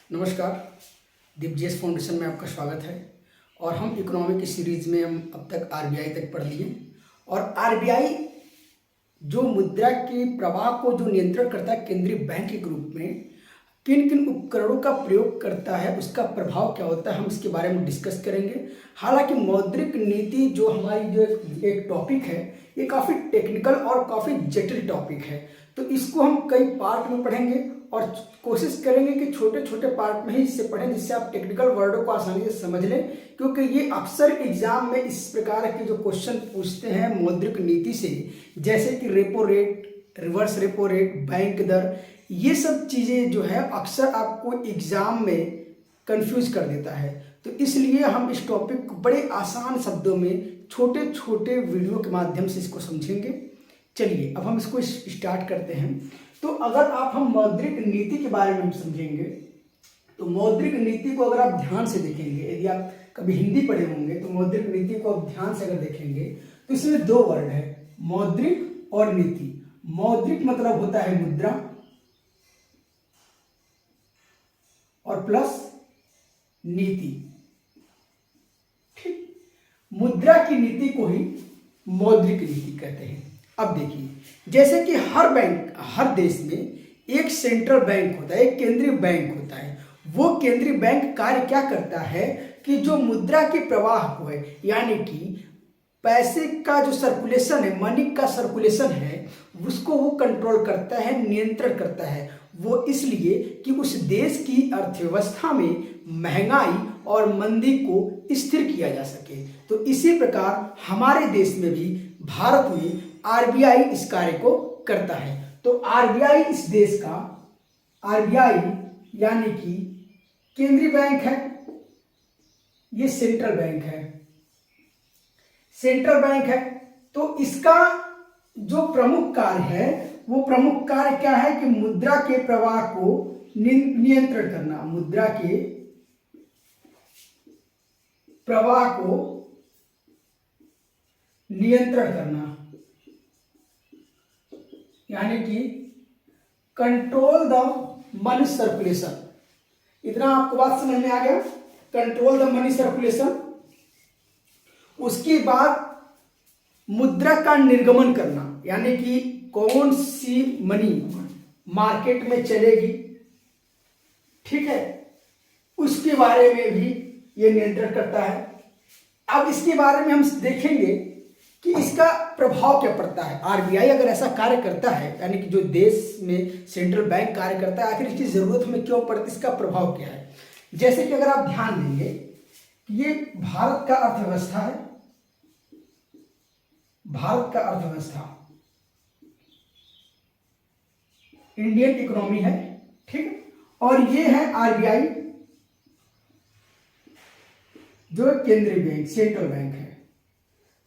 नमस्कार। दीपजीएस फाउंडेशन में आपका स्वागत है। और हम इकोनॉमी की सीरीज में हम अब तक आरबीआई तक पढ़ लिए। और आरबीआई जो मुद्रा के प्रवाह को जो नियंत्रण करता है केंद्रीय बैंक के रूप में, किन किन उपकरणों का प्रयोग करता है, उसका प्रभाव क्या होता है, हम इसके बारे में डिस्कस करेंगे। हालांकि मौद्रिक नीति जो हमारी जो एक टॉपिक है, ये काफ़ी टेक्निकल और काफ़ी जटिल टॉपिक है। तो इसको हम कई पार्ट में पढ़ेंगे और कोशिश करेंगे कि छोटे छोटे पार्ट में ही इससे पढ़ें, जिससे आप टेक्निकल वर्डों को आसानी से समझ लें। क्योंकि ये अक्सर एग्जाम में इस प्रकार के जो क्वेश्चन पूछते हैं मौद्रिक नीति से, जैसे कि repo rate, reverse repo rate, bank दर, ये सब चीज़ें जो है अक्सर आपको एग्जाम में कंफ्यूज कर देता है। तो इसलिए हम इस टॉपिक को बड़े आसान शब्दों में छोटे छोटे वीडियो के माध्यम से इसको समझेंगे। चलिए अब हम इसको स्टार्ट करते हैं। तो अगर हम मौद्रिक नीति के बारे में हम समझेंगे, तो मौद्रिक नीति को अगर आप ध्यान से देखेंगे, यदि आप कभी हिंदी पढ़े होंगे तो मौद्रिक नीति को आप ध्यान से अगर देखेंगे तो इसमें दो वर्ड है, मौद्रिक और नीति। मौद्रिक मतलब होता है मुद्रा और प्लस नीति। ठीक, मुद्रा की नीति को ही मौद्रिक नीति कहते हैं। अब देखिए, जैसे कि हर बैंक, हर देश में एक सेंट्रल बैंक होता है, एक केंद्रीय बैंक होता है। वो केंद्रीय बैंक कार्य क्या करता है कि जो मुद्रा के प्रवाह को है, यानी कि पैसे का जो सर्कुलेशन है, मनी का सर्कुलेशन है, उसको वो कंट्रोल करता है, नियंत्रण करता है। वो इसलिए कि उस देश की अर्थव्यवस्था में महंगाई और मंदी को स्थिर किया जा सके। तो इसी प्रकार हमारे देश में भी, भारत में आरबीआई इस कार्य को करता है। तो आरबीआई इस देश का, आरबीआई यानी कि केंद्रीय बैंक है, ये सेंट्रल बैंक है, सेंट्रल बैंक है। तो इसका जो प्रमुख कार्य है, वो प्रमुख कार्य क्या है कि मुद्रा के प्रवाह को नियंत्रण करना, मुद्रा के प्रवाह को नियंत्रण करना, यानी कि कंट्रोल द मनी सर्कुलेशन। इतना आपको बात समझ में आ गया, कंट्रोल द मनी सर्कुलेशन। उसके बाद मुद्रा का निर्गमन करना, यानी कि कौन सी मनी मार्केट में चलेगी, ठीक है, उसके बारे में भी ये नियंत्रण करता है। अब इसके बारे में हम देखेंगे कि इसका प्रभाव क्या पड़ता है। आरबीआई अगर ऐसा कार्य करता है, यानी कि जो देश में सेंट्रल बैंक कार्य करता है, आखिर इसकी जरूरत हमें क्यों पड़ती है, इसका प्रभाव क्या है। जैसे कि अगर आप ध्यान देंगे, ये भारत का अर्थव्यवस्था है, भारत का अर्थव्यवस्था, इंडियन इकोनॉमी है, ठीक। और ये है आरबीआई, जो केंद्रीय बैंक, सेंट्रल बैंक है।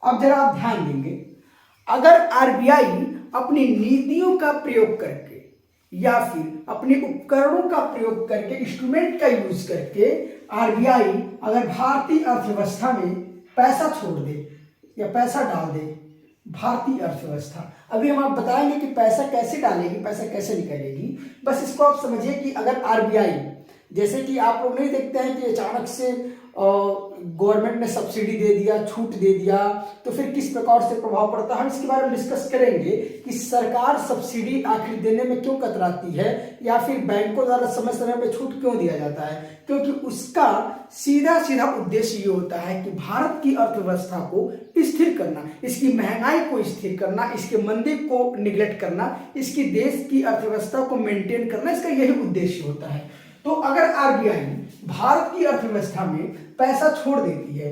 अब जरा आप ध्यान देंगे, अगर आरबीआई अपनी नीतियों का प्रयोग करके या फिर अपने उपकरणों का प्रयोग करके, इंस्ट्रूमेंट का यूज करके, आरबीआई अगर भारतीय अर्थव्यवस्था में पैसा छोड़ दे या पैसा डाल दे, भारतीय अर्थव्यवस्था, अभी हम आप बताएंगे कि पैसा कैसे डालेगी, पैसा कैसे निकालेगी। बस इसको आप समझिए कि अगर आरबीआई, जैसे कि आप लोग नहीं देखते हैं कि अचानक से गवर्नमेंट ने सब्सिडी दे दिया, छूट दे दिया, तो फिर किस प्रकार से प्रभाव पड़ता है, हम इसके बारे में डिस्कस करेंगे कि सरकार सब्सिडी आखिर देने में क्यों कतराती है, या फिर बैंकों द्वारा समय समय पर छूट क्यों दिया जाता है। क्योंकि उसका सीधा सीधा उद्देश्य ये होता है कि भारत की अर्थव्यवस्था को स्थिर करना, इसकी महंगाई को स्थिर करना, इसके मंदी को निगलेक्ट करना, इसकी देश की अर्थव्यवस्था को मेंटेन करना, इसका यही उद्देश्य होता है। तो अगर आरबीआई भारत की अर्थव्यवस्था में पैसा छोड़ देती है,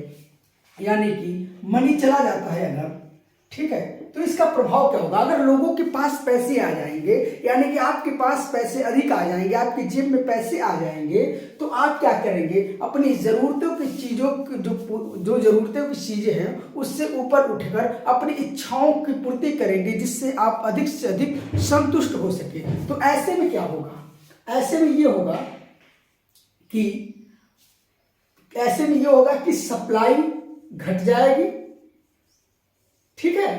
यानी कि मनी चला जाता है अगर, ठीक है, तो इसका प्रभाव क्या होगा। अगर लोगों के पास पैसे आ जाएंगे, यानी कि आपके पास पैसे अधिक आ जाएंगे, आपकी जेब में पैसे आ जाएंगे, तो आप क्या करेंगे, अपनी जरूरतों की चीजों, जो जरूरतों की चीजें हैं उससे ऊपर उठकर अपनी इच्छाओं की पूर्ति करेंगे, जिससे आप अधिक से अधिक संतुष्ट हो सके। तो ऐसे में क्या होगा, ऐसे में ये होगा कि सप्लाई घट जाएगी, ठीक है,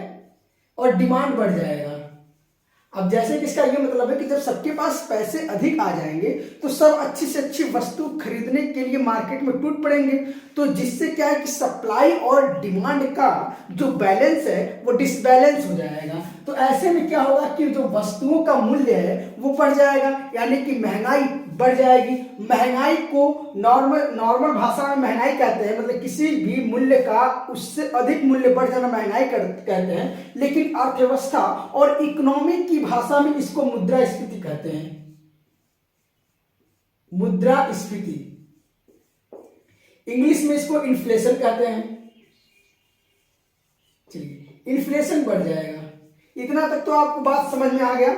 और डिमांड बढ़ जाएगा। अब जैसे कि इसका ये मतलब है कि जब सबके पास पैसे अधिक आ जाएंगे तो सब अच्छी से अच्छी वस्तु खरीदने के लिए मार्केट में टूट पड़ेंगे, तो जिससे क्या है कि सप्लाई और डिमांड का जो बैलेंस है वो डिसबैलेंस हो जाएगा। तो ऐसे में क्या होगा कि जो वस्तुओं का मूल्य है वो बढ़ जाएगा, यानी कि महंगाई बढ़ जाएगी। महंगाई को नॉर्मल भाषा में महंगाई कहते हैं, मतलब किसी भी मूल्य का उससे अधिक मूल्य बढ़ जाना महंगाई कहते हैं, लेकिन अर्थव्यवस्था और इकोनॉमी की भाषा में इसको मुद्रास्फीति कहते हैं। मुद्रास्फीति, इंग्लिश में इसको इन्फ्लेशन कहते हैं। चलिए, इन्फ्लेशन बढ़ जाएगा। इतना तक तो आपको बात समझ में आ गया।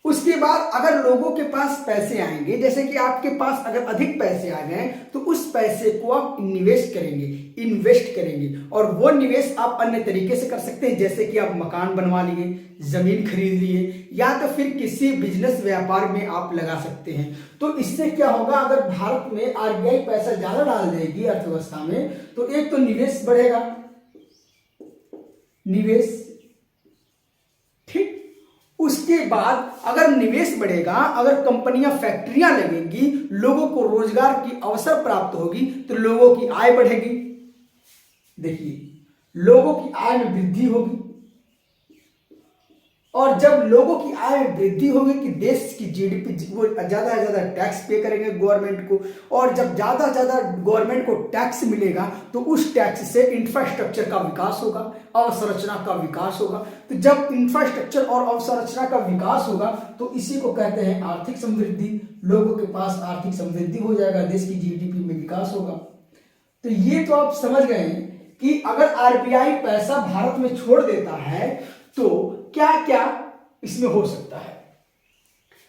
उसके बाद अगर लोगों के पास पैसे आएंगे, जैसे कि आपके पास अगर अधिक पैसे आ गए तो उस पैसे को आप इन्वेस्ट करेंगे, और वो निवेश आप अन्य तरीके से कर सकते हैं, जैसे कि आप मकान बनवा लिए, जमीन खरीद लिए, या तो फिर किसी बिजनेस व्यापार में आप लगा सकते हैं। तो इससे क्या होगा, अगर भारत में आरबीआई पैसा ज्यादा डाल देगी अर्थव्यवस्था में, तो एक तो निवेश बढ़ेगा, निवेश, ठीक। उसके बाद अगर निवेश बढ़ेगा, अगर कंपनियां फैक्ट्रियां लगेंगी, लोगों को रोजगार की अवसर प्राप्त होगी, तो लोगों की आय बढ़ेगी। देखिए, लोगों की आय में वृद्धि होगी, और जब लोगों की आय में वृद्धि होगी कि देश की जीडीपी, वो ज्यादा से ज्यादा टैक्स पे करेंगे गवर्नमेंट को, और जब ज्यादा से ज्यादा गवर्नमेंट को टैक्स मिलेगा तो उस टैक्स से इंफ्रास्ट्रक्चर का विकास होगा, अवसंरचना का विकास होगा। तो जब इंफ्रास्ट्रक्चर और अवसंरचना का विकास होगा तो इसी को कहते हैं आर्थिक समृद्धि। लोगों के पास आर्थिक समृद्धि हो जाएगा, देश की जीडीपी में विकास होगा। तो ये तो आप समझ गए कि अगर आरबीआई पैसा भारत में छोड़ देता है तो क्या क्या इसमें हो सकता है।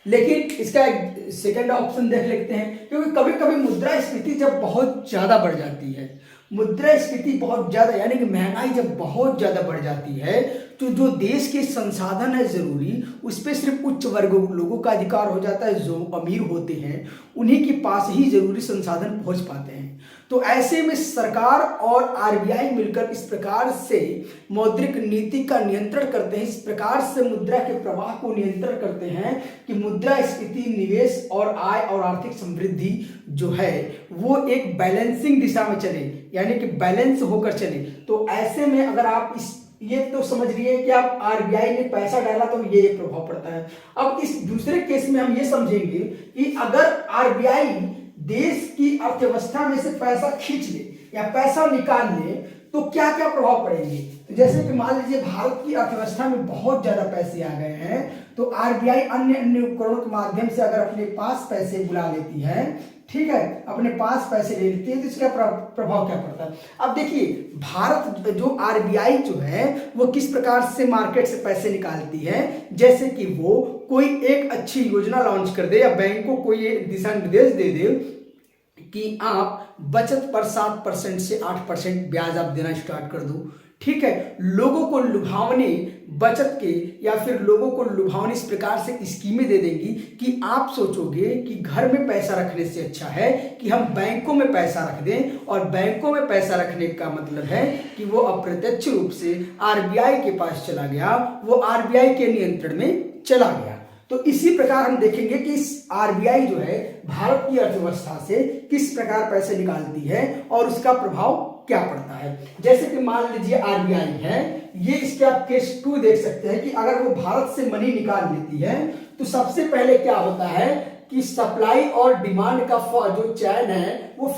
लेकिन इसका एक सेकंड ऑप्शन देख लेते हैं, क्योंकि कभी कभी मुद्रास्फीति जब बहुत ज्यादा बढ़ जाती है, मुद्रास्फीति बहुत ज्यादा यानी कि महंगाई जब बहुत ज्यादा बढ़ जाती है, तो जो देश के संसाधन है जरूरी, उस पर सिर्फ उच्च वर्ग लोगों का अधिकार हो जाता है। जो अमीर होते हैं उन्हीं के पास ही जरूरी संसाधन पहुंच पाते हैं। तो ऐसे में सरकार और आरबीआई मिलकर इस प्रकार से मौद्रिक नीति का नियंत्रण करते हैं, इस प्रकार से मुद्रा के प्रवाह को नियंत्रण करते हैं कि मुद्रास्फीति, निवेश और आय और आर्थिक समृद्धि जो है वो एक बैलेंसिंग दिशा में चले, यानी कि बैलेंस होकर चले। तो ऐसे में अगर आप ये तो समझ रही कि आप आरबीआई ने पैसा डाला तो ये प्रभाव पड़ता है। अब इस दूसरे केस में हम ये समझेंगे कि अगर आरबीआई देश की अर्थव्यवस्था में से पैसा खींच ले या पैसा निकाल ले तो क्या क्या प्रभाव पड़ेंगे। तो जैसे कि मान लीजिए भारत की अर्थव्यवस्था में बहुत ज्यादा पैसे आ गए हैं, तो आरबीआई अन्य उपकरणों के माध्यम से अगर अपने पास पैसे बुला लेती है, ठीक है, अपने पास पैसे ले लेती है, तो इसका प्रभाव क्या पड़ता है। अब देखिए, भारत जो आरबीआई जो है वो किस प्रकार से मार्केट से पैसे निकालती है, जैसे कि वो कोई एक अच्छी योजना लॉन्च कर दे या बैंक को कोई एक दिशा निर्देश दे दे कि आप बचत पर 7% से 8% ब्याज आप देना स्टार्ट कर दो, ठीक है। लोगों को लुभावने बचत के या फिर लोगों को लुभावने इस प्रकार से स्कीमें दे देंगी कि आप सोचोगे कि घर में पैसा रखने से अच्छा है कि हम बैंकों में पैसा रख दें, और बैंकों में पैसा रखने का मतलब है कि वो अप्रत्यक्ष रूप से आरबीआई के पास चला गया, वो आरबीआई के नियंत्रण में चला गया। तो इसी प्रकार हम देखेंगे कि आरबीआई जो है भारत की अर्थव्यवस्था से किस प्रकार पैसे निकालती है और उसका प्रभाव क्या पड़ता है। जैसे कि मान लीजिए आरबीआई है, ये इसके आप केस 2 देख सकते हैं कि अगर वो भारत से मनी निकाल लेती है तो सबसे पहले क्या होता है कि सप्लाई और डिमांड का जो चैन है वो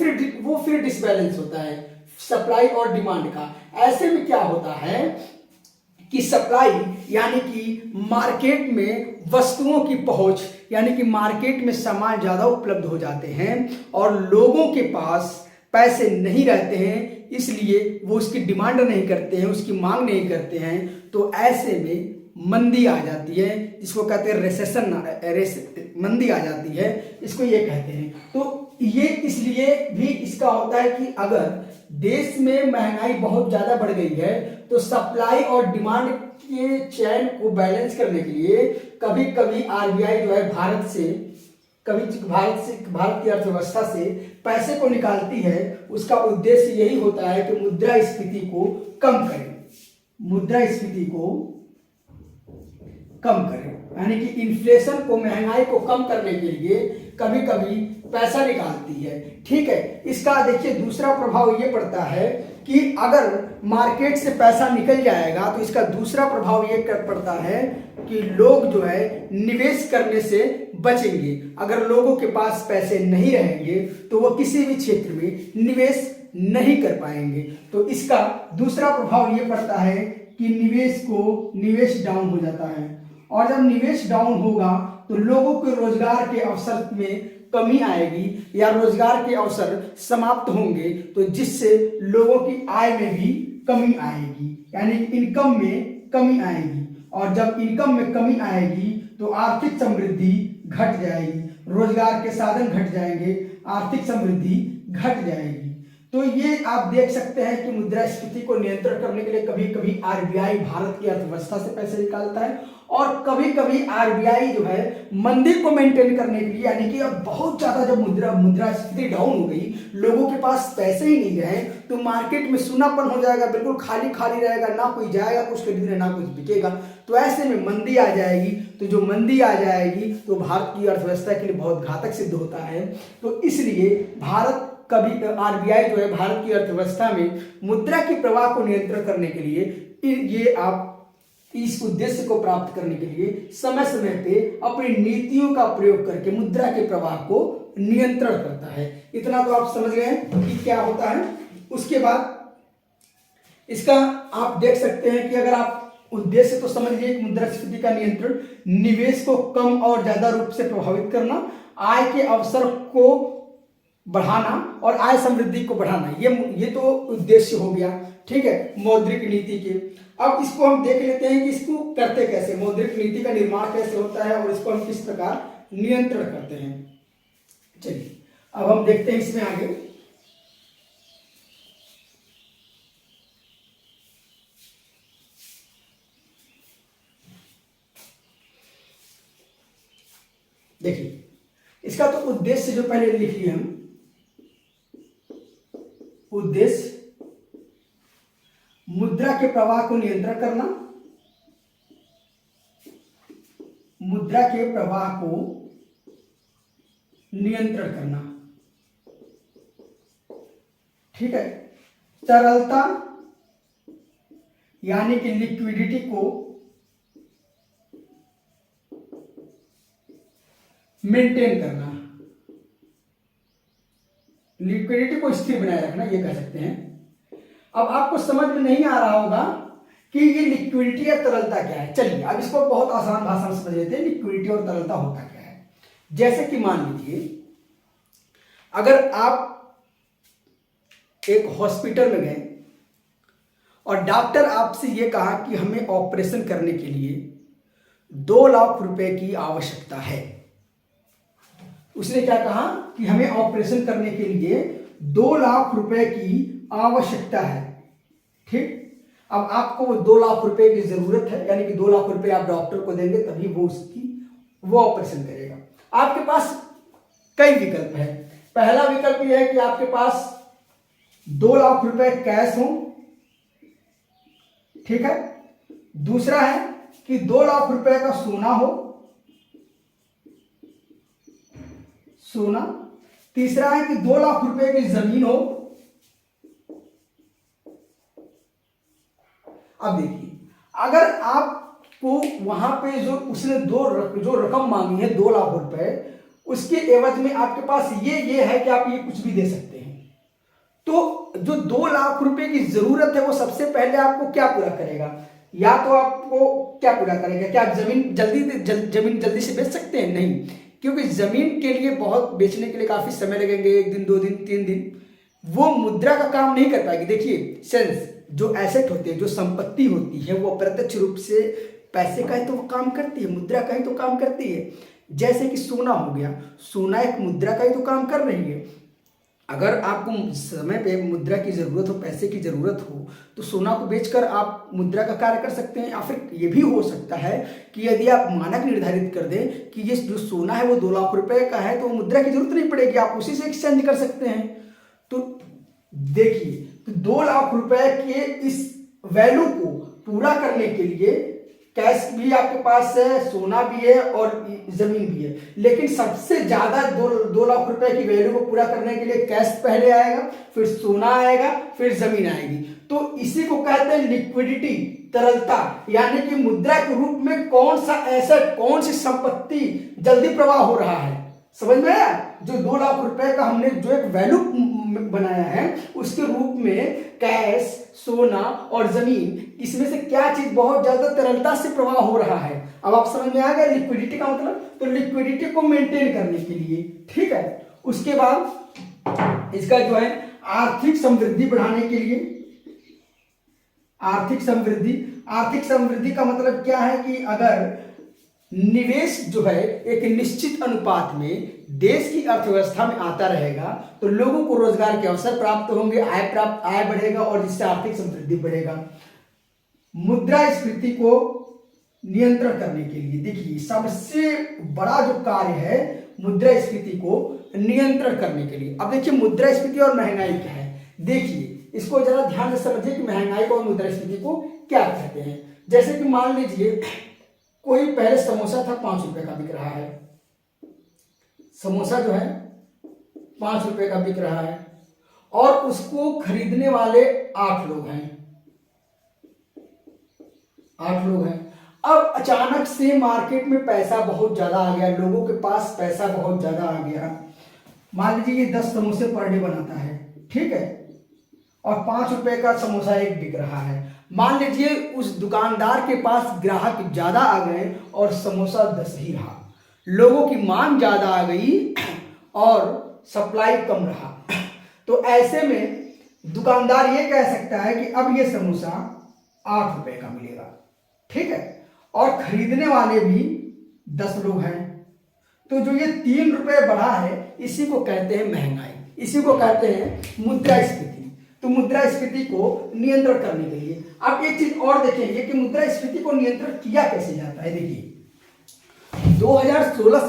फिर डिसबैलेंस होता है, सप्लाई और डिमांड का। ऐसे में क्या होता है कि सप्लाई यानी कि मार्केट में वस्तुओं की पहुंच, यानी कि मार्केट में सामान ज्यादा उपलब्ध हो जाते हैं और लोगों के पास पैसे नहीं रहते हैं, इसलिए वो उसकी डिमांड नहीं करते हैं, उसकी मांग नहीं करते हैं। तो ऐसे में मंदी आ जाती है, जिसको कहते हैं रिसेशन, मंदी आ जाती है, इसको ये कहते हैं। तो ये इसलिए भी इसका होता है कि अगर देश में महंगाई बहुत ज्यादा बढ़ गई है तो सप्लाई और डिमांड के चैन को बैलेंस करने के लिए कभी कभी आरबीआई जो है भारत की अर्थव्यवस्था से पैसे को निकालती है। उसका उद्देश्य यही होता है कि मुद्रास्फीति को कम करें, मुद्रास्फीति को कम करें, यानी कि इन्फ्लेशन को, महंगाई को कम करने के लिए कभी कभी पैसा निकालती है। ठीक है, इसका देखिए दूसरा प्रभाव ये पड़ता है कि अगर मार्केट से पैसा निकल जाएगा तो इसका दूसरा प्रभाव ये पड़ता है कि लोग जो है निवेश करने से बचेंगे। अगर लोगों के पास पैसे नहीं रहेंगे तो वो किसी भी क्षेत्र में निवेश नहीं कर पाएंगे। तो इसका दूसरा प्रभाव ये पड़ता है कि निवेश डाउन हो जाता है, और जब निवेश डाउन होगा तो लोगों के रोजगार के अवसर में कमी आएगी या रोजगार के अवसर समाप्त होंगे, तो जिससे लोगों की आय में भी कमी आएगी, यानी इनकम में कमी आएगी। और जब इनकम में कमी आएगी तो आर्थिक समृद्धि घट जाएगी, रोजगार के साधन घट जाएंगे, आर्थिक समृद्धि घट जाएगी। तो ये आप देख सकते हैं कि मुद्रास्फीति को नियंत्रण करने के लिए कभी कभी आरबीआई भारत की अर्थव्यवस्था से पैसे निकालता है, और कभी कभी आरबीआई जो है मंदी को मेंटेन करने के लिए, यानी कि अब बहुत ज्यादा जब मुद्रास्फीति डाउन हो गई, लोगों के पास पैसे ही नहीं रहे, तो मार्केट में सूनापन हो जाएगा, बिल्कुल खाली खाली रहेगा, ना कोई जाएगा कुछ खरीदने, ना कुछ बिकेगा। तो ऐसे में मंदी आ जाएगी, तो जो मंदी आ जाएगी तो भारत की अर्थव्यवस्था के लिए बहुत घातक सिद्ध होता है। तो इसलिए आरबीआई जो है भारत की अर्थव्यवस्था में मुद्रा के प्रवाह को नियंत्रण करने के लिए इस उद्देश्य को प्राप्त करने के लिए समय समय पे अपनी नीतियों का प्रयोग करके मुद्रा के प्रवाह को नियंत्रण करता है। इतना तो आप समझ गए कि क्या होता है। उसके बाद इसका आप देख सकते हैं कि अगर आप उद्देश्य तो समझ लिए, मुद्रास्फीति का नियंत्रण, निवेश को कम और ज्यादा रूप से प्रभावित करना, आय के अवसर को बढ़ाना और आय समृद्धि को बढ़ाना, ये तो उद्देश्य हो गया। ठीक है, मौद्रिक नीति के। अब इसको हम देख लेते हैं कि इसको करते कैसे, मौद्रिक नीति का निर्माण कैसे होता है और इसको हम किस प्रकार नियंत्रण करते हैं। चलिए अब हम देखते हैं इसमें आगे। देखिए इसका तो उद्देश्य जो पहले लिख लिए हम, उद्देश्य मुद्रा के प्रवाह को नियंत्रण करना, मुद्रा के प्रवाह को नियंत्रण करना। ठीक है, तरलता यानी कि लिक्विडिटी को मेंटेन करना, लिक्विडिटी को स्थिर बनाए रखना, ये कह सकते हैं। अब आपको समझ में नहीं आ रहा होगा कि ये लिक्विडिटी या तरलता क्या है। चलिए अब इसको बहुत आसान भाषा में समझ लेते हैं, लिक्विडिटी और तरलता होता क्या है। जैसे कि मान लीजिए अगर आप एक हॉस्पिटल में गए और डॉक्टर आपसे ये कहा कि हमें ऑपरेशन करने के लिए 2 लाख रुपए की आवश्यकता है। उसने क्या कहा कि हमें ऑपरेशन करने के लिए 2 लाख रुपए की आवश्यकता है। ठीक, अब आपको वो 2 लाख रुपए की जरूरत है, यानी कि 2 लाख रुपए आप डॉक्टर को देंगे तभी वो ऑपरेशन करेगा। आपके पास कई विकल्प है। पहला विकल्प यह है कि आपके पास 2 लाख रुपए कैश हो। ठीक है, दूसरा है कि 2 लाख रुपए का सोना हो, सोना। तीसरा है कि 2 लाख रुपए की जमीन हो। अब देखिए अगर आपको वहां पे जो उसने जो रकम मांगी है 2 लाख रुपए, उसके एवज में आपके पास ये है कि आप ये कुछ भी दे सकते हैं। तो जो 2 लाख रुपए की जरूरत है वो सबसे पहले आपको क्या पूरा करेगा, या तो आपको क्या पूरा करेगा, क्या आप जमीन जल्दी से बेच सकते हैं? नहीं, क्योंकि जमीन के लिए बहुत बेचने के लिए काफी समय लगेंगे, 1 दिन 2 दिन 3 दिन, वो मुद्रा का काम नहीं कर पाएगी। देखिए सेंस जो एसेट होते हैं, जो संपत्ति होती है, वो अप्रत्यक्ष रूप से पैसे का ही तो काम करती है, मुद्रा का ही तो काम करती है। जैसे कि सोना हो गया, सोना एक मुद्रा का ही तो काम कर रही है। अगर आपको समय पे मुद्रा की जरूरत हो, पैसे की जरूरत हो, तो सोना को बेचकर आप मुद्रा का कार्य कर सकते हैं। या फिर ये भी हो सकता है कि यदि आप मानक निर्धारित कर दें कि ये जो सोना है वो 2 लाख रुपए का है, तो मुद्रा की जरूरत नहीं पड़ेगी, आप उसी से एक्सचेंज कर सकते हैं। तो देखिए, तो 2 लाख रुपए के इस वैल्यू को पूरा करने के लिए कैश भी आपके पास है, सोना भी है और जमीन भी है, लेकिन सबसे ज्यादा 2 लाख रुपए की वैल्यू को पूरा करने के लिए कैश पहले आएगा, फिर सोना आएगा, फिर जमीन आएगी। तो इसी को कहते हैं लिक्विडिटी, तरलता, यानी कि मुद्रा के रूप में कौन सा एसेट, कौन सी संपत्ति जल्दी प्रवाह हो रहा है। समझ में आया? जो 2 लाख रुपए का हमने जो एक वैल्यू बनाया है, उसके रूप में कैश, सोना और जमीन, इसमें से क्या चीज बहुत ज्यादा तरलता से प्रवाह हो रहा है। अब आप समझ में आ गया लिक्विडिटी का मतलब। तो लिक्विडिटी को मेंटेन करने के लिए, ठीक है, उसके बाद इसका जो है आर्थिक समृद्धि बढ़ाने के लिए, आर्थिक समृद्धि का मतलब क्या है कि अगर निवेश जो है एक निश्चित अनुपात में देश की अर्थव्यवस्था में आता रहेगा तो लोगों को रोजगार के अवसर प्राप्त होंगे, आय बढ़ेगा और जिससे आर्थिक समृद्धि बढ़ेगा। मुद्रास्फीति को नियंत्रण करने के लिए देखिए सबसे बड़ा जो कार्य है मुद्रास्फीति को नियंत्रण करने के लिए। अब देखिए मुद्रास्फीति और महंगाई क्या है, देखिए इसको जरा ध्यान से समझिए कि महंगाई को और मुद्रास्फीति को क्या कहते हैं। जैसे कि मान लीजिए कोई पहले समोसा था 5 रुपए का बिक रहा है, समोसा जो है 5 रुपए का बिक रहा है और उसको खरीदने वाले 8 लोग हैं, 8 लोग हैं। अब अचानक से मार्केट में पैसा बहुत ज्यादा आ गया, लोगों के पास पैसा बहुत ज्यादा आ गया। मान लीजिए ये 10 समोसे पर डे बनाता है, ठीक है, और 5 रुपए का समोसा एक बिक रहा है। मान लीजिए उस दुकानदार के पास ग्राहक ज्यादा आ गए और समोसा 10 ही रहा, लोगों की मांग ज्यादा आ गई और सप्लाई कम रहा। तो ऐसे में दुकानदार ये कह सकता है कि अब ये समोसा 8 रुपए का मिलेगा, ठीक है, और खरीदने वाले भी 10 लोग हैं। तो जो ये 3 रुपए बढ़ा है इसी को कहते हैं महंगाई, इसी को कहते हैं मुद्रास्फीति। तो मुद्रास्फीति को नियंत्रण करने के लिए आप एक चीज और देखेंगे कि मुद्रास्फीति को नियंत्रण किया कैसे जाता है। देखिए 2016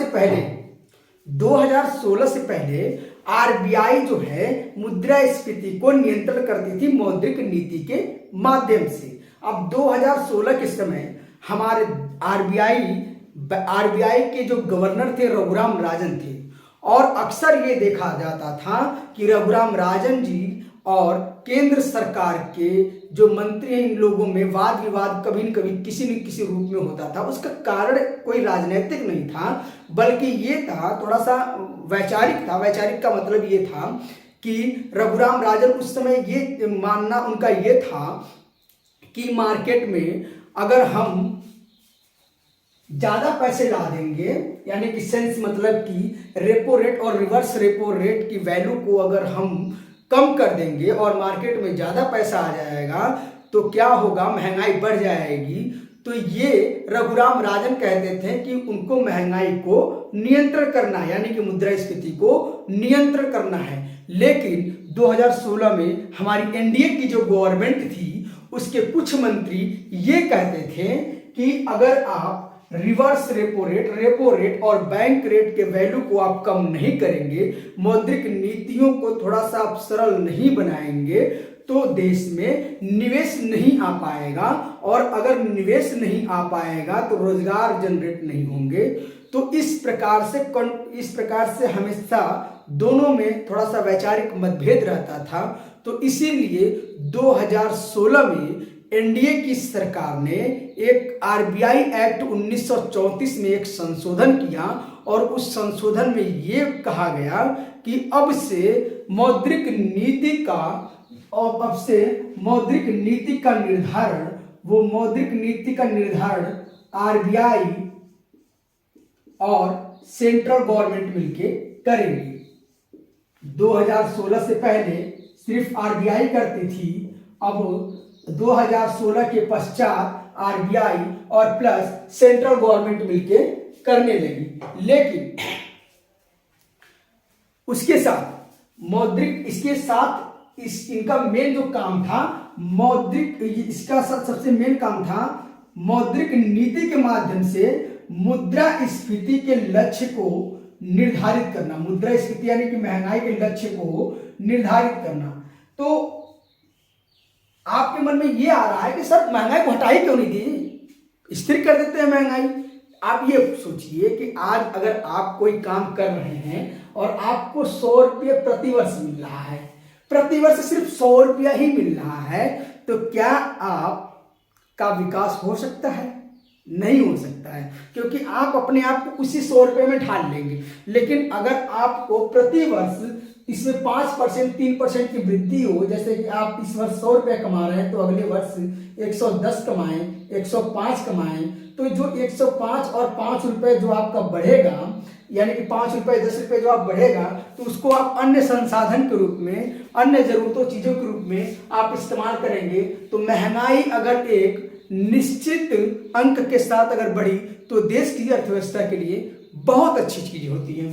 से पहले आरबीआई जो है मुद्रास्फीति को नियंत्रण करती थी मौद्रिक नीति के माध्यम से। अब 2016 के समय हमारे आरबीआई के जो गवर्नर थे रघुराम राजन थे, और अक्सर ये देखा जाता था कि रघुराम राजन जी और केंद्र सरकार के जो मंत्री हैं इन लोगों में वाद विवाद कभी न कभी किसी न किसी रूप में होता था। उसका कारण कोई राजनीतिक नहीं था, बल्कि ये था थोड़ा सा वैचारिक था। वैचारिक का मतलब ये था कि रघुराम राजन उस समय ये मानना उनका ये था कि मार्केट में अगर हम ज्यादा पैसे ला देंगे, यानी कि सेंस मतलब कि रेपो रेट और रिवर्स रेपो रेट की वैल्यू को अगर हम कम कर देंगे और मार्केट में ज्यादा पैसा आ जाएगा तो क्या होगा, महंगाई बढ़ जाएगी। तो ये रघुराम राजन कहते थे कि उनको महंगाई को नियंत्रण करना है, यानी कि मुद्रास्फीति को नियंत्रण करना है। लेकिन 2016 में हमारी एनडीए की जो गवर्नमेंट थी उसके कुछ मंत्री ये कहते थे कि अगर आप रिवर्स रेपो रेट और बैंक रेट के वैल्यू को आप कम नहीं करेंगे, मौद्रिक नीतियों को थोड़ा सा आप सरल नहीं बनाएंगे तो देश में निवेश नहीं आ पाएगा, और अगर निवेश नहीं आ पाएगा तो रोजगार जनरेट नहीं होंगे। तो इस प्रकार से हमेशा दोनों में थोड़ा सा वैचारिक मतभेद रहता था। तो इसीलिए 2016 में एनडीए की सरकार ने एक आरबीआई एक्ट 1934 में एक संशोधन किया, और उस संशोधन में ये कहा गया कि अब से मौद्रिक नीति का निर्धारण आरबीआई और सेंट्रल गवर्नमेंट मिलके करेंगे। 2016 से पहले सिर्फ आरबीआई करती थी, अब 2016 के पश्चात आरबीआई और प्लस सेंट्रल गवर्नमेंट मिलके करने लगी। लेकिन इनका मेन जो काम था सबसे मेन काम था मौद्रिक नीति के माध्यम से मुद्रास्फीति के लक्ष्य को निर्धारित करना, मुद्रास्फीति यानी कि महंगाई के लक्ष्य को निर्धारित करना। तो आपके मन में ये आ रहा है कि सर महंगाई को हटाई क्यों नहीं दी, स्थिर कर देते हैं महंगाई। आप ये सोचिए कि आज अगर आप कोई काम कर रहे हैं और आपको 100 रुपये प्रतिवर्ष मिल रहा है, प्रतिवर्ष सिर्फ 100 रुपया ही मिल रहा है, तो क्या आपका विकास हो सकता है? नहीं हो सकता है, क्योंकि आप अपने आप को उसी 100 रुपये में ढाल लेंगे। लेकिन अगर आपको प्रतिवर्ष इसमें 5% 3% की वृद्धि हो, जैसे कि आप इस वर्ष 100 रुपये कमा रहे हैं तो अगले वर्ष 110 कमाएं, 105 कमाएं, तो जो 105 और 5 रुपये जो आपका बढ़ेगा, यानी कि 5 रुपये 10 रुपये जो आप बढ़ेगा, तो उसको आप अन्य संसाधन के रूप में, अन्य जरूरतों चीजों के रूप में आप इस्तेमाल करेंगे। तो महंगाई अगर एक निश्चित अंक के साथ अगर बढ़ी तो देश की अर्थव्यवस्था के लिए बहुत अच्छी चीज होती है।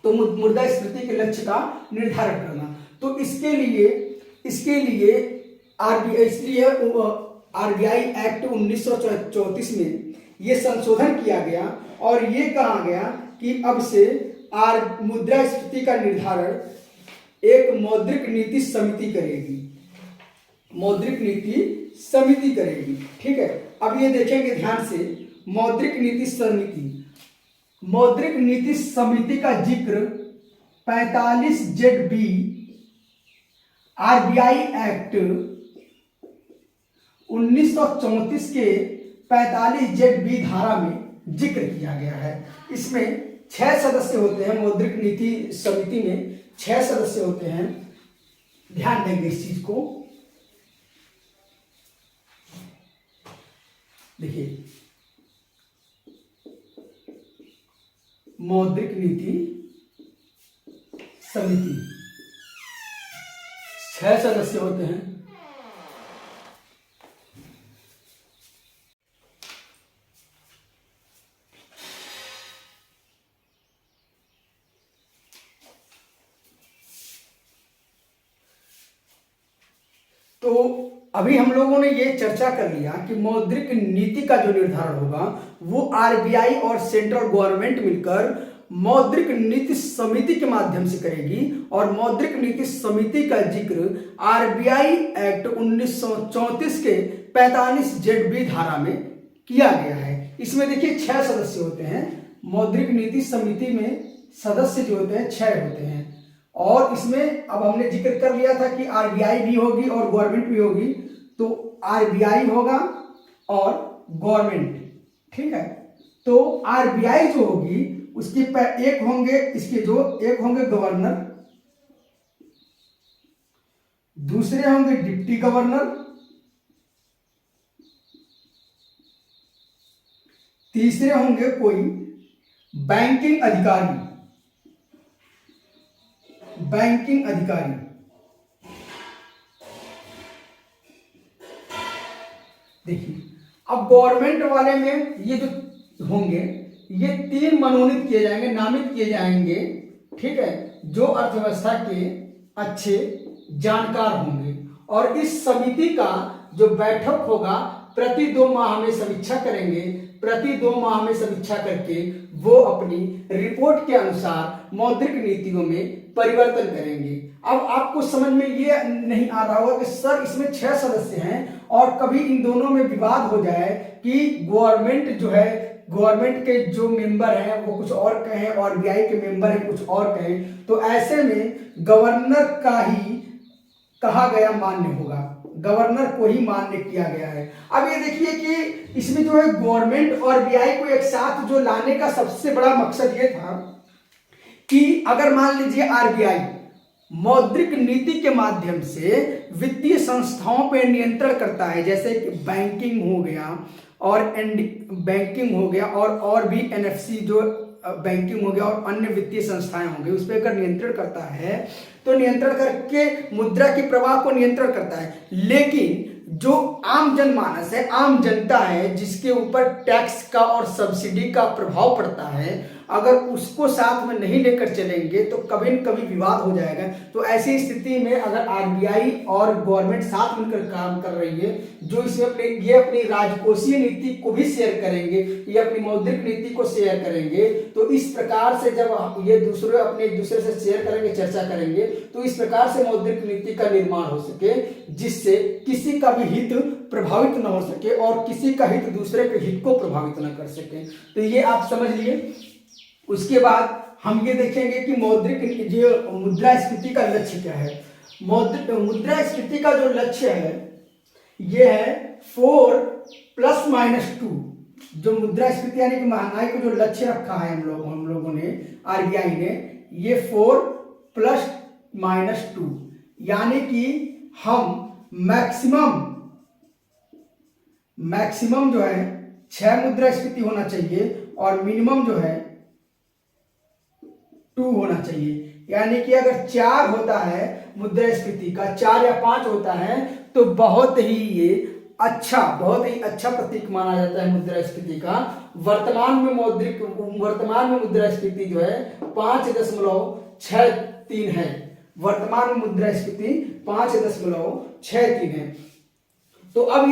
तो मुद्रास्फीति के लक्ष्य का निर्धारण करना, तो इसके लिए आरबीआई एक्ट 1934 में ये संशोधन किया गया और ये कहा गया कि अब से मुद्रास्फीति का निर्धारण एक मौद्रिक नीति समिति करेगी, मौद्रिक नीति समिति करेगी। ठीक है, अब ये देखेंगे ध्यान से, मौद्रिक नीति समिति का जिक्र 45ZB आरबीआई एक्ट 1934 के 45ZB धारा में जिक्र किया गया है। इसमें 6 सदस्य होते हैं, मौद्रिक नीति समिति में 6 सदस्य होते हैं। ध्यान देंगे इस चीज को। देखिए, मौद्रिक नीति समिति 6 सदस्य होते हैं। तो अभी हम लोगों ने ये चर्चा कर लिया कि मौद्रिक नीति का जो निर्धारण होगा वो आरबीआई और सेंट्रल गवर्नमेंट मिलकर मौद्रिक नीति समिति के माध्यम से करेगी, और मौद्रिक नीति समिति का जिक्र आरबीआई एक्ट 1934 के 45ZB धारा में किया गया है। इसमें देखिए 6 सदस्य होते हैं। मौद्रिक नीति समिति में सदस्य जो होते हैं 6 होते हैं, और इसमें अब हमने जिक्र कर लिया था कि आरबीआई भी होगी और गवर्नमेंट भी होगी, तो आरबीआई होगा और गवर्नमेंट। ठीक है, तो आरबीआई जो होगी उसकी एक होंगे, इसके जो एक होंगे गवर्नर, दूसरे होंगे डिप्टी गवर्नर, तीसरे होंगे कोई बैंकिंग अधिकारी, देखिए, अब गवर्नमेंट वाले में ये जो होंगे ये 3 मनोनीत किए जाएंगे, नामित किए जाएंगे। ठीक है, जो अर्थव्यवस्था के अच्छे जानकार होंगे, और इस समिति का जो बैठक होगा प्रति 2 माह में समीक्षा करेंगे। प्रति 2 माह में समीक्षा करके वो अपनी रिपोर्ट के अनुसार मौद्रिक नीतियों में परिवर्तन करेंगे। अब आपको समझ में ये नहीं आ रहा होगा कि सर इसमें 6 सदस्य हैं और कभी इन दोनों में विवाद हो जाए कि गवर्नमेंट जो है, गवर्नमेंट के जो मेंबर हैं वो कुछ और कहें और आरबीआई के मेंबर हैं कुछ और कहें, तो ऐसे में गवर्नर का ही कहा गया मान्य होगा, गवर्नर को ही मान्य किया गया है। अब ये देखिए कि इसमें जो है गवर्नमेंट और आरबीआई को एक साथ जो लाने का सबसे बड़ा मकसद ये था कि अगर मान लीजिए आरबीआई मौद्रिक नीति के माध्यम से वित्तीय संस्थाओं पर नियंत्रण करता है, जैसे कि बैंकिंग हो गया और भी एनएफसी जो बैंकिंग हो गया और अन्य वित्तीय संस्थाएं होंगे, उस पर अगर नियंत्रण करता है तो नियंत्रण करके मुद्रा की प्रवाह को नियंत्रण करता है। लेकिन जो आम जनमानस है, आम जनता है, जिसके ऊपर टैक्स का और सब्सिडी का प्रभाव पड़ता है, अगर उसको साथ में नहीं लेकर चलेंगे तो कभी न कभी विवाद हो जाएगा। तो ऐसी स्थिति में अगर आरबीआई और गवर्नमेंट साथ मिलकर काम कर रही है, जो इसमें ये अपनी राजकोषीय नीति को भी शेयर करेंगे, ये अपनी मौद्रिक नीति को शेयर करेंगे, तो इस प्रकार से जब ये दूसरे अपने एक दूसरे से शेयर करेंगे, चर्चा करेंगे, तो इस प्रकार से मौद्रिक नीति का निर्माण हो सके जिससे किसी का भी हित प्रभावित न हो सके और किसी का हित दूसरे के हित को प्रभावित न कर सके। तो ये आप समझ लिए। उसके बाद हम ये देखेंगे कि मौद्रिक जो मुद्रास्फीति का लक्ष्य क्या है। मुद्रास्फीति का जो लक्ष्य है ये है 4 + -2। जो मुद्रास्फीति यानी कि महंगाई को जो लक्ष्य रखा है हम लोगों ने, आरबीआई ने, ये 4 + -2, यानी कि हम मैक्सिमम जो है 6 मुद्रास्फीति होना चाहिए और मिनिमम जो है 2 होना चाहिए। यानी कि अगर 4 होता है मुद्रास्फीति का, 4 या 5 होता है तो बहुत ही अच्छा प्रतीक माना जाता है मुद्रास्फीति का। वर्तमान में मुद्रास्फीति जो है 5.63 है। वर्तमान में मुद्रास्फीति 5.63 है। तो अब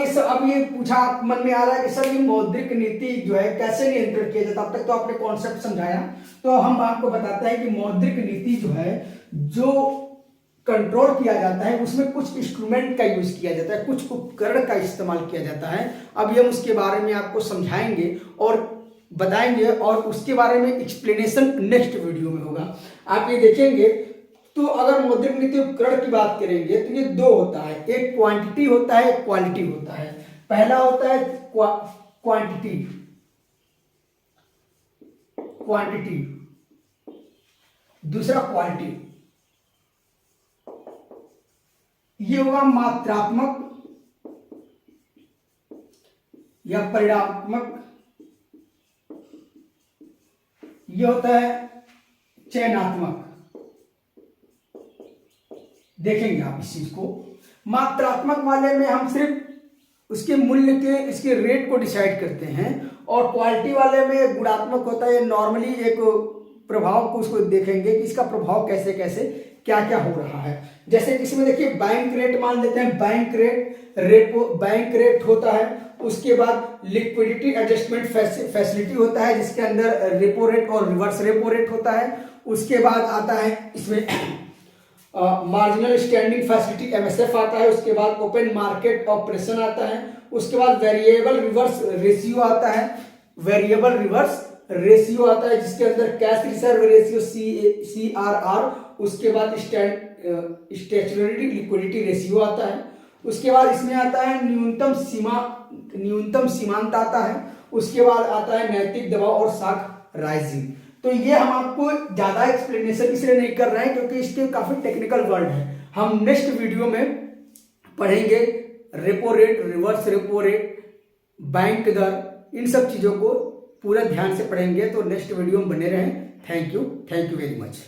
ये पूछा मन में आ रहा है कि सर ये मौद्रिक नीति जो है कैसे नियंत्रण किया जाता है। अब तक तो आपने कॉन्सेप्ट समझाया, तो हम आपको बताते हैं कि मौद्रिक नीति जो है जो कंट्रोल किया जाता है उसमें कुछ इंस्ट्रूमेंट का यूज किया जाता है, कुछ उपकरण का इस्तेमाल किया जाता है। अब हम उसके बारे में आपको समझाएंगे और बताएंगे और उसके बारे में एक्सप्लेनेशन नेक्स्ट वीडियो में होगा। आप ये देखेंगे तो अगर मौद्रिक नीति उपकरण की बात करेंगे तो ये 2 होता है, एक क्वांटिटी होता है, एक क्वालिटी होता है। पहला होता है क्वांटिटी, दूसरा क्वालिटी। ये होगा मात्रात्मक या परिमाणात्मक, ये होता है चयनात्मक। देखेंगे आप इस चीज को। मात्रात्मक वाले में हम सिर्फ उसके मूल्य के, इसके रेट को डिसाइड करते हैं, और क्वालिटी वाले में गुणात्मक होता है। नॉर्मली एक प्रभाव को उसको देखेंगे कि इसका प्रभाव कैसे कैसे क्या क्या हो रहा है। जैसे इसमें देखिए बैंक रेट मान लेते हैं, बैंक रेट होता है। उसके बाद लिक्विडिटी एडजस्टमेंट फैसिलिटी होता है जिसके अंदर रेपो रेट और रिवर्स रेपो रेट होता है। उसके बाद आता है इसमें मार्जिनल स्टैंडिंग फैसिलिटी MSF आता है। उसके बाद ओपन मार्केट ऑपरेशन आता है। उसके बाद वेरिएबल रिवर्स रेशियो आता है, जिसके अंदर कैश रिजर्व रेशियो CRR, उसके बाद स्टैट्यूटरी लिक्विडिटी रेशियो आता है। उसके बाद इसमें आता है न्यूनतम सीमांत आता है। उसके बाद आता है नैतिक दबाव और शॉक राइजिंग। तो ये हम आपको ज्यादा एक्सप्लेनेशन इसलिए नहीं कर रहे हैं क्योंकि इसके काफी टेक्निकल वर्ड है। हम नेक्स्ट वीडियो में पढ़ेंगे repo rate, reverse repo rate, bank दर, इन सब चीजों को पूरा ध्यान से पढ़ेंगे। तो नेक्स्ट वीडियो में बने रहें। Thank you very much.